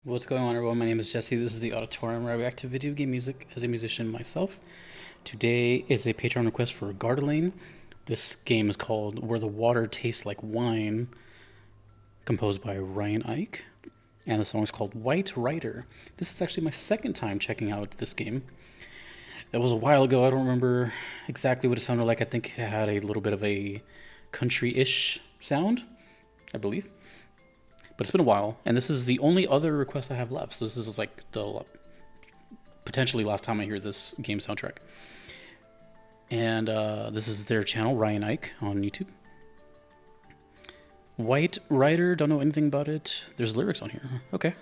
What's going on, everyone? My name is Jesse. This is the Auditorium where I react to video game music as a musician myself. Today is a Patreon request for Gardelane. This game is called Where the Water Tastes Like Wine, composed by Ryan Ike. And the song is called White Rider. This is actually my second time checking out this game. It was a while ago. I don't remember exactly what it sounded like. I think it had a little bit of a country-ish sound, I believe. But it's been a while, and this is the only other request I have left. So this is like the potentially last time I hear this game soundtrack. And this is their channel, Ryan Ike, on YouTube. White Rider, don't know anything about it. There's lyrics on here. Okay.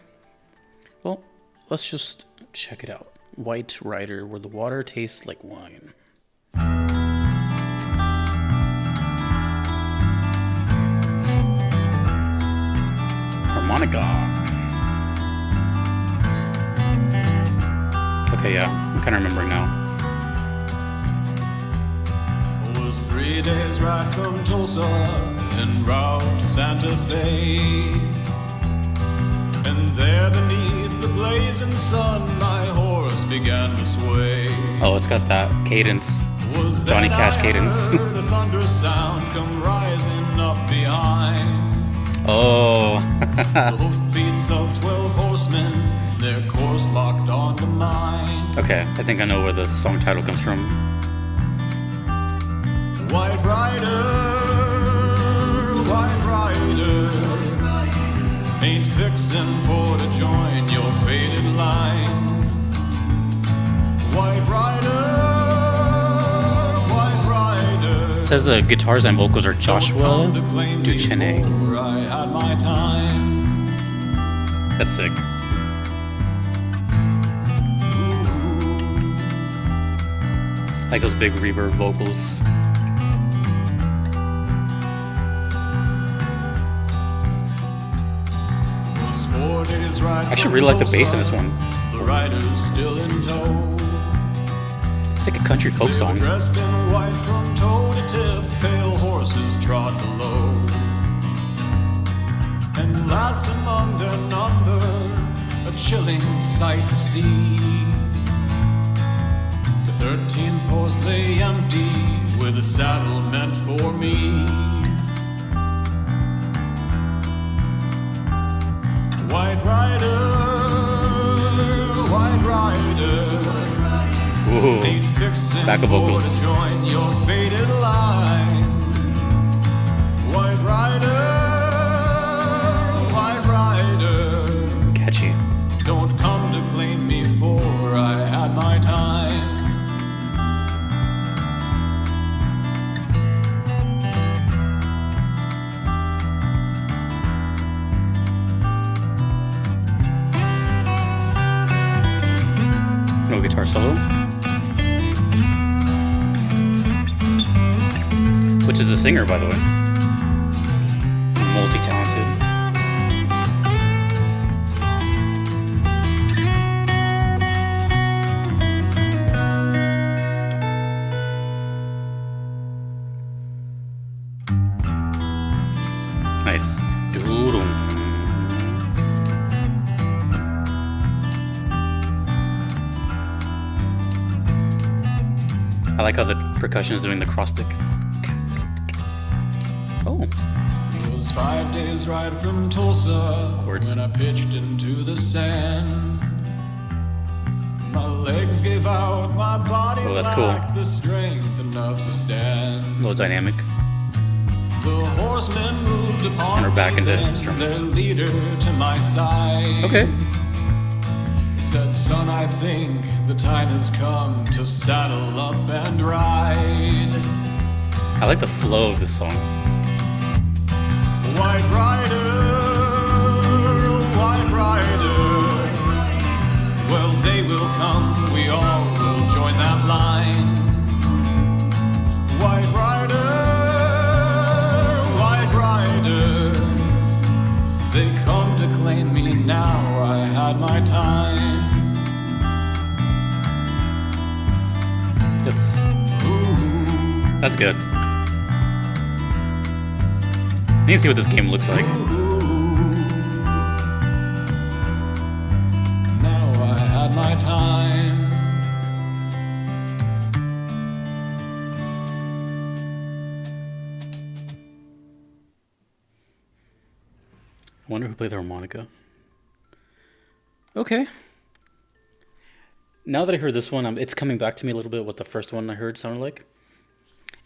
Well, let's just check it out. White Rider, where the water tastes like wine. Harmonica. Okay, yeah, I'm kind of remembering now. It was 3 days ride from Tulsa en route to Santa Fe. And there beneath the blazing sun, my horse began to sway. Oh, it's got that cadence. Johnny Cash cadence. Heard a thunderous sound come rising up behind. Oh. The hoofbeats of 12 horsemen, their course locked onto mine. Okay, I think I know where the song title comes from. White Rider, ain't fixin' for to join your faded line. White Rider, It says the guitars and vocals are Joshua Duchenne. I had my time. That's sick. Like those big reverb vocals. I actually really like the bass in this one. The rider's still in tow. It's like a country folk song. Dressed in white from toe to tip, pale horses trot below. And last among their number, a chilling sight to see. The 13th horse lay empty, with a saddle meant for me. White Rider, White Rider. Ooh, backup vocals. Join your faded line. White Rider, White Rider. Catchy. Don't come to claim me, for I had my time. No guitar solo. Which is a singer, by the way. Multi-talented. Nice. Doo-dum. I like how the percussion is doing the cross stick. Oh. It was 5 days ride from Tulsa Chords. when I pitched into the sand. My legs gave out, my body Oh, that's lacked cool. the strength enough to stand. A little dynamic. The horsemen moved upon And we're back me into then, strums. their leader to my side. Okay. He said, son, I think the time has come to saddle up and ride. I like the flow of this song. White Rider, White Rider. Well, day will come, we all will join that line. White Rider, White Rider. They come to claim me now, I had my time. That's good. I need to see what this game looks like. my time. I wonder who played the harmonica. Okay. Now that I heard this one, it's coming back to me a little bit what the first one I heard sounded like.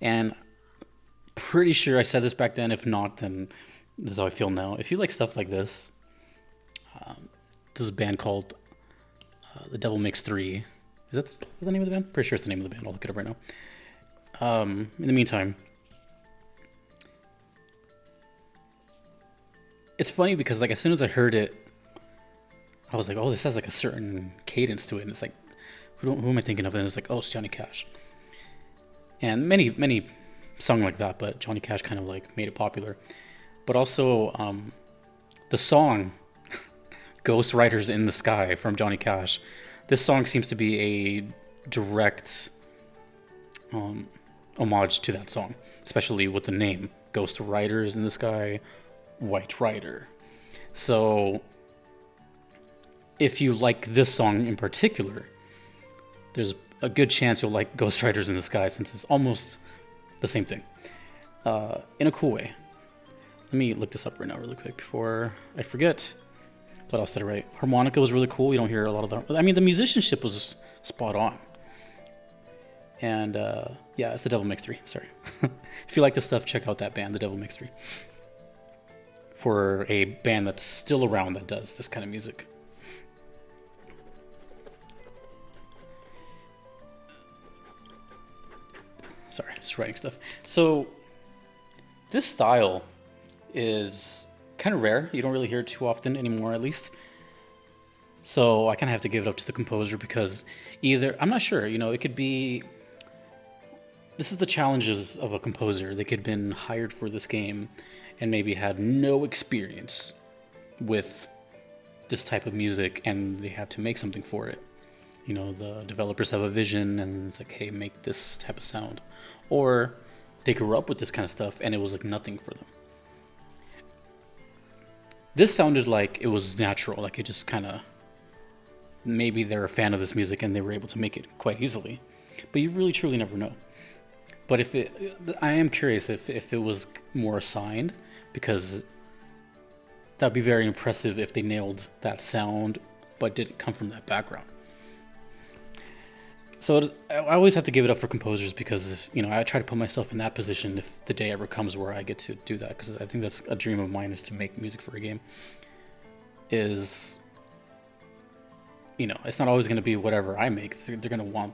And pretty sure I said this back then. If not, then this is how I feel now. If you like stuff like this, there's a band called The Devil Makes Three. Is that the name of the band? Pretty sure it's the name of the band. I'll look it up right now. In the meantime, it's funny because like as soon as I heard it, I was like, oh, this has like a certain cadence to it. And it's like, who am I thinking of? And it's like, oh, it's Johnny Cash. And many songs like that, but Johnny Cash kind of like made it popular. But also the song Ghost Riders in the Sky from Johnny Cash. This song seems to be a direct homage to that song, especially with the name Ghost Riders in the Sky, White Rider. So if you like this song in particular, there's a good chance you'll like Ghost Riders in the Sky, since it's almost the same thing in a cool way. Let me look this up right now really quick before I forget. What else did I write? Harmonica was really cool. You don't hear a lot of that. I mean, the musicianship was spot on. And yeah, it's The Devil Makes Three. Sorry. If you like this stuff, check out that band, The Devil Makes Three. For a band that's still around that does this kind of music. Sorry, just writing stuff. So this style is kind of rare. You don't really hear it too often anymore, at least. So I kind of have to give it up to the composer, because either, I'm not sure, it could be, this is the challenges of a composer. They could have been hired for this game and maybe had no experience with this type of music, and they have to make something for it. The developers have a vision and it's like, hey, make this type of sound. Or they grew up with this kind of stuff and it was like nothing for them. This sounded like it was natural, like it just kind of, maybe they're a fan of this music and they were able to make it quite easily. But you really truly never know. But I am curious if it was more assigned, because that'd be very impressive if they nailed that sound but didn't come from that background. So I always have to give it up for composers, because I try to put myself in that position if the day ever comes where I get to do that, because I think that's a dream of mine, is to make music for a game. It's not always going to be whatever I make. They're going to want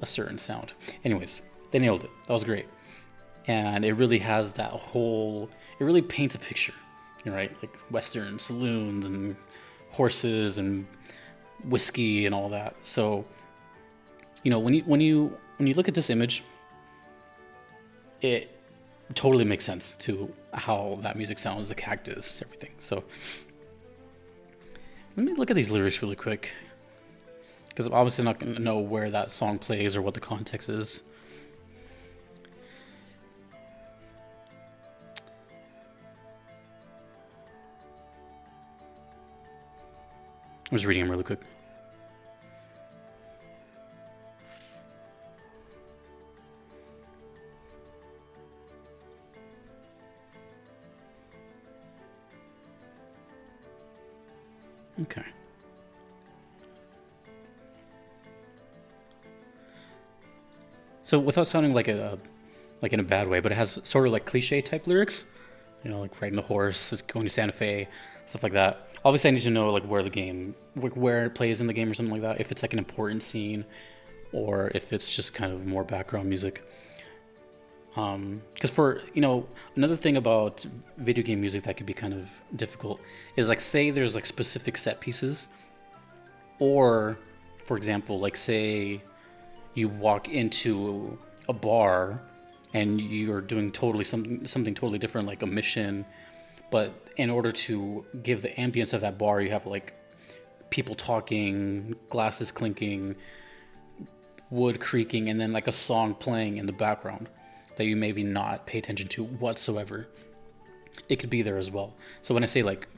a certain sound. Anyways, they nailed it. That was great. And it really has that whole, it really paints a picture, right? Like Western saloons and horses and whiskey and all that. So when you look at this image, it totally makes sense to how that music sounds, the cactus, everything. So let me look at these lyrics really quick, because I'm obviously not going to know where that song plays or what the context is. I'm just reading them really quick. Okay. So without sounding like in a bad way, but it has sort of like cliche type lyrics, like riding the horse, it's going to Santa Fe, stuff like that. Obviously I need to know like where it plays in the game or something like that, if it's like an important scene or if it's just kind of more background music. Because for, another thing about video game music that could be kind of difficult is like, say there's like specific set pieces, or for example, like say you walk into a bar and you're doing something totally different, like a mission, but in order to give the ambience of that bar, you have like people talking, glasses clinking, wood creaking, and then like a song playing in the background that you maybe not pay attention to whatsoever. It could be there as well. So when I say like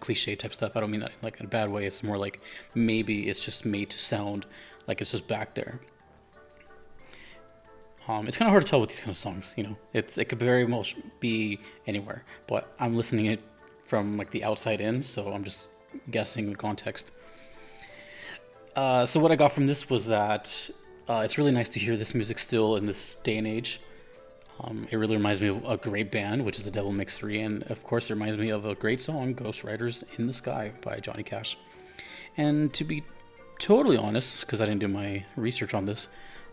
cliche type stuff. I don't mean that like in a bad way. It's more like maybe it's just made to sound like it's just back there. It's kind of hard to tell with these kind of songs. It could very much be anywhere, but I'm listening it from like the outside in, so I'm just guessing the context. So what I got from this was that it's really nice to hear this music still in this day and age. It really reminds me of a great band, which is the Devil Mix 3, and of course it reminds me of a great song, Ghost Riders in the Sky by Johnny Cash. And to be totally honest, because I didn't do my research on this,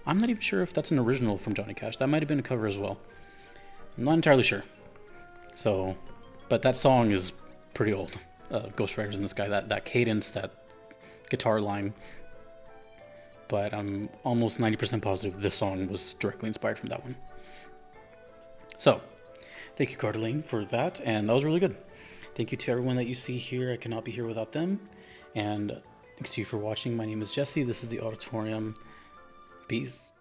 I'm not even sure if that's an original from Johnny Cash. That might have been a cover as well. I'm not entirely sure. So, but that song is pretty old. Ghost Riders in the Sky, that cadence, that guitar line. But I'm almost 90% positive this song was directly inspired from that one. So, thank you, Gardeline, for that, and that was really good. Thank you to everyone that you see here. I cannot be here without them. And thanks to you for watching. My name is Jesse. This is the Auditorium. Peace.